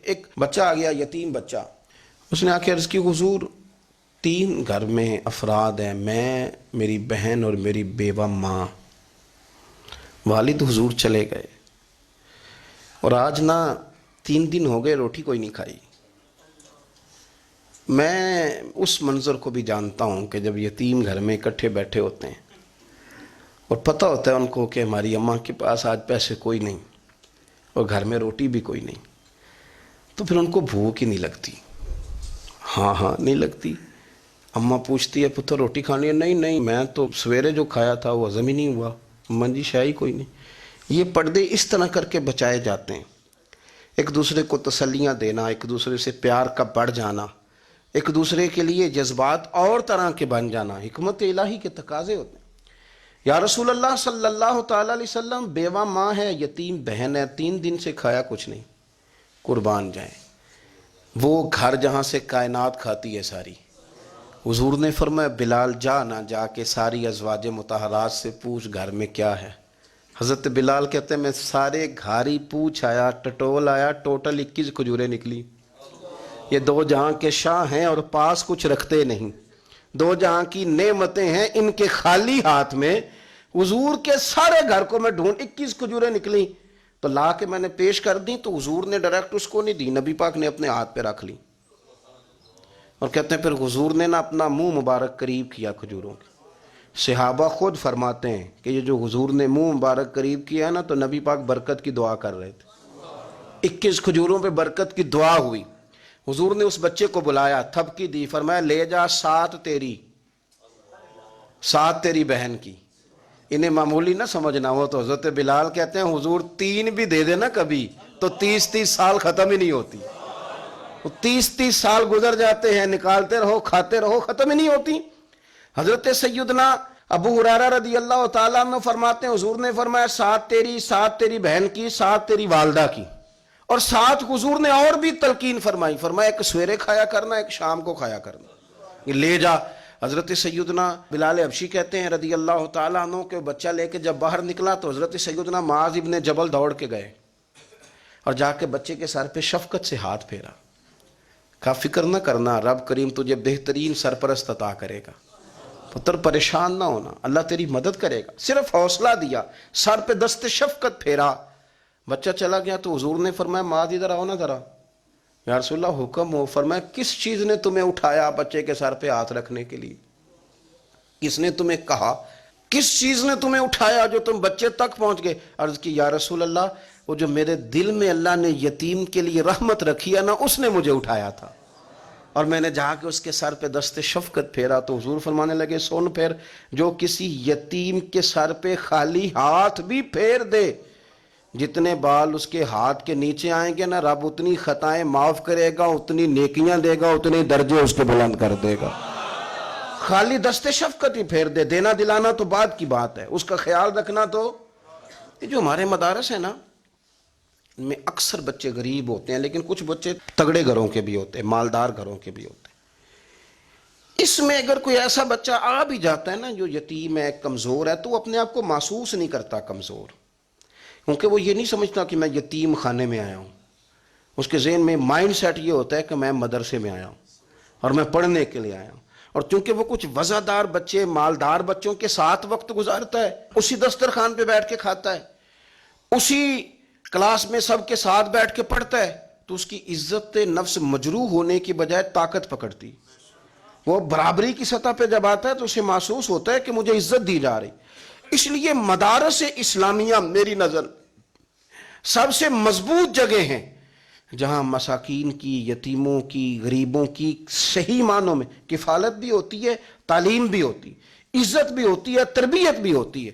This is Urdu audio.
ایک بچہ آ گیا، یتیم بچہ. اس نے آ کے عرض کی حضور 3 گھر میں افراد ہیں، میں، میری بہن اور میری بیوہ ماں. والد حضور چلے گئے اور آج نہ 3 دن ہو گئے روٹی کوئی نہیں کھائی. میں اس منظر کو بھی جانتا ہوں کہ جب یتیم گھر میں اکٹھے بیٹھے ہوتے ہیں اور پتہ ہوتا ہے ان کو کہ ہماری اماں کے پاس آج پیسے کوئی نہیں اور گھر میں روٹی بھی کوئی نہیں، تو پھر ان کو بھوک ہی نہیں لگتی. ہاں نہیں لگتی. اماں پوچھتی ہے پتر روٹی کھانی ہے؟ نہیں میں تو سویرے جو کھایا تھا وہ ہضم ہی نہیں ہوا. اماں جی شاہی کوئی نہیں. یہ پردے اس طرح کر کے بچائے جاتے ہیں. ایک دوسرے کو تسلیاں دینا، ایک دوسرے سے پیار کا بڑھ جانا، ایک دوسرے کے لیے جذبات اور طرح کے بن جانا حکمت الہی کے تقاضے ہوتے ہیں. یا رسول اللہ صلی اللہ تعالی علیہ وسلم، بیوہ ماں ہے، یتیم بہن ہے، 3 دن سے کھایا کچھ نہیں. قربان جائیں وہ گھر جہاں سے کائنات کھاتی ہے ساری. حضور نے فرمایا بلال جا کے ساری ازواج مطہرات سے پوچھ گھر میں کیا ہے. حضرت بلال کہتے ہیں میں سارے گھاری پوچھ آیا، ٹٹول آیا، ٹوٹل 21 کھجوریں نکلی. یہ 2 جہاں کے شاہ ہیں اور پاس کچھ رکھتے نہیں، 2 جہاں کی نعمتیں ہیں، ان کے خالی ہاتھ میں حضور کے سارے گھر کو میں ڈھونڈ 21 کھجوریں نکلی تو لا کے میں نے پیش کر دی، تو حضور نے ڈائریکٹ اس کو نہیں دی، نبی پاک نے اپنے ہاتھ پہ رکھ لی. اور کہتے ہیں پھر حضور نے نا اپنا منہ مبارک قریب کیا کھجوروں کے. صحابہ خود فرماتے ہیں کہ یہ جو حضور نے منہ مبارک قریب کیا نا تو نبی پاک برکت کی دعا کر رہے تھے. 21 کھجوروں پہ برکت کی دعا ہوئی. حضور نے اس بچے کو بلایا، تھپکی دی، فرمایا لے جا 7 تیری، 7 تیری بہن کی. انہیں معمولی نہ سمجھنا ہو تو حضرت بلال کہتے ہیں حضور 3 بھی دے دینا کبھی تو 30 سال ختم ہی نہیں ہوتی. 30 سال گزر جاتے ہیں، نکالتے رہو کھاتے رہو، ختم ہی نہیں ہوتی. حضرت سیدنا ابو ہریرہ رضی اللہ تعالیٰ عنہ فرماتے ہیں حضور نے فرمایا 7 تیری، 7 تیری بہن کی، 7 تیری والدہ کی، اور 7 حضور نے اور بھی تلقین فرمائی. فرمایا ایک سویرے کھایا کرنا، ایک شام کو کھایا کرنا. یہ لے جا. حضرت سیدنا بلال حبشی کہتے ہیں رضی اللہ تعالیٰ عنہ کہ بچہ لے کے جب باہر نکلا تو حضرت سیدنا معاذ ابن جبل دوڑ کے گئے اور جا کے بچے کے سر پہ شفقت سے ہاتھ پھیرا. کہا فکر نہ کرنا، رب کریم تجھے بہترین سرپرست عطا کرے گا، پتر پریشان نہ ہونا، اللہ تیری مدد کرے گا. صرف حوصلہ دیا، سر پہ دست شفقت پھیرا. بچہ چلا گیا تو حضور نے فرمایا معاذ ادھر آؤ نا ذرا. یا رسول اللہ حکم ہو. فرمایا کس چیز نے تمہیں اٹھایا بچے کے سر پہ ہاتھ رکھنے کے لیے؟ کس نے تمہیں کہا؟ کس چیز نے تمہیں اٹھایا جو تم بچے تک پہنچ گئے؟ عرض کی یا رسول اللہ وہ جو میرے دل میں اللہ نے یتیم کے لیے رحمت رکھی ہے نا اس نے مجھے اٹھایا تھا، اور میں نے جا کے اس کے سر پہ دست شفقت پھیرا. تو حضور فرمانے لگے سن پھر، جو کسی یتیم کے سر پہ خالی ہاتھ بھی پھیر دے، جتنے بال اس کے ہاتھ کے نیچے آئیں گے نا رب اتنی خطائیں معاف کرے گا، اتنی نیکیاں دے گا، اتنے درجے اس کے بلند کر دے گا. خالی دست شفقت ہی پھیر دے. دینا دلانا تو بعد کی بات ہے، اس کا خیال رکھنا تو. یہ جو ہمارے مدارس ہیں نا ان میں اکثر بچے غریب ہوتے ہیں، لیکن کچھ بچے تگڑے گھروں کے بھی ہوتے ہیں، مالدار گھروں کے بھی ہوتے ہیں. اس میں اگر کوئی ایسا بچہ آ بھی جاتا ہے نا جو یتیم ہے، کمزور ہے، تو وہ اپنے آپ کو محسوس نہیں کرتا کمزور، کیونکہ وہ یہ نہیں سمجھتا کہ میں یتیم خانے میں آیا ہوں. اس کے ذہن میں مائنڈ سیٹ یہ ہوتا ہے کہ میں مدرسے میں آیا ہوں اور میں پڑھنے کے لیے آیا ہوں. اور چونکہ وہ کچھ وزادار بچے، مالدار بچوں کے ساتھ وقت گزارتا ہے، اسی دسترخوان پہ بیٹھ کے کھاتا ہے، اسی کلاس میں سب کے ساتھ بیٹھ کے پڑھتا ہے، تو اس کی عزت نفس مجروح ہونے کی بجائے طاقت پکڑتی. وہ برابری کی سطح پہ جب آتا ہے تو اسے محسوس ہوتا ہے کہ مجھے عزت دی جا رہی. اس لیے مدارس اسلامیہ میری نظر سب سے مضبوط جگہ ہیں جہاں مساکین کی، یتیموں کی، غریبوں کی صحیح معنوں میں کفالت بھی ہوتی ہے، تعلیم بھی ہوتی ہے، عزت بھی ہوتی ہے، تربیت بھی ہوتی ہے.